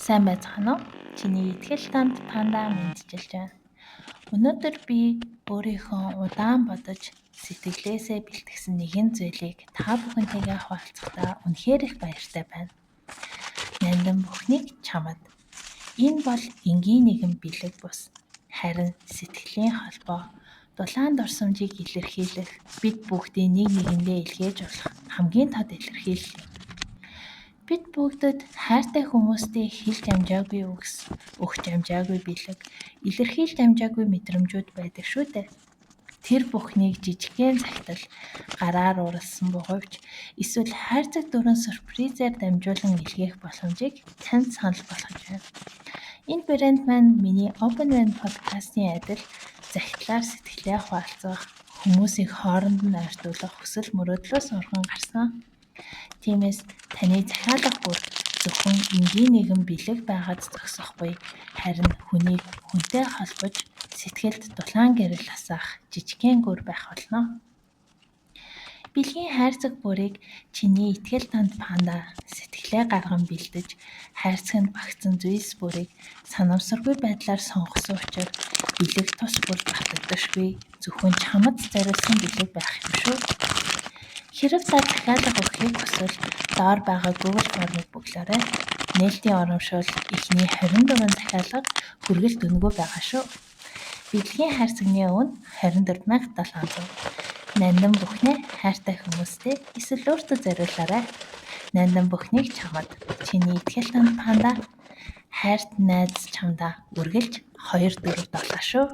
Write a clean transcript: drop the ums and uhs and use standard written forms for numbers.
Сайн байцгаана уу? Чиний итгэл танд панда мэдчилж байна. Өнөөдөр би өөрийнхөө удаан бодож сэтгэлээсээ бэлтгэсэн нэгэн зүйлийг та бүхэнтэйгээ хуваалцахдаа үнэхээр их баяртай байна. Нандин бүхнийг чамд. Энэ бол энгийн нэгэн бэлэг бус. Харин сэтгэлийн холбоо, дулаан дурсамжийг илэрхийлэх, бид бүгдийг нэг нэгэндээ илгээж болох хамгийн тод илэрхийлэл юм. Бид бүгдд хайртай хүмүүстэй хэлж амжаагүй үгс, өгч амжаагүй бэлэг, илэрхийлж амжаагүй мэдрэмжүүд байдаг шүү дээ. Тэр бүхнийг жижигхэн цагтал гараар уралсан бугуйч эсвэл хайрцаг дөрөн сюрпризээр дамжуулан илгээх боломжийг танд санал болгож байна. Энэ брэнд маань миний Open Van подкастын адил захидлаар сэтгэлээ хуваалцах, хүмүүсийг хооронд нь ойртуулах хүсэл мөрөөдлөөс урган гарсан. Тиймээс таны захиалга бүр зөвхөн энгийн нэгэн бэлэг байгаад зогсохгүй, харин хүнийг хүнтэй холбож сэтгэлд дулаан гэрэл асаах жижигхэн гүр байх болно. Бэлгийн хайрцаг бүрийг чиний итгэл танд панда сэтгэлээ гарган бэлдэж, хайрцагт багтсан зүйлс бүрийг санамсаргүй байдлаар сонгосон учраас бэлэг тус бүр батагдашгүй, зөвхөн чамд зориулсан бэлэг байх юм шүү. Хэрэв та захиалга өгөхийг хүсвэл доор байгаа Google формыг бүглөөрэй. Нээлтийн урамшуул эхний 24 захиалга хүргэлт үнэгүй байгаа шүү. Бэлгийн хайрцагны өвн 24700. Нандин бүхнээ хайртай хүмүүстэй эсвэл өөртөө зориулаарай. Нандин бүхнийг чамд. Чиний итгэл танд панда хайрт найз чамдаа үргэлж 247 шүү.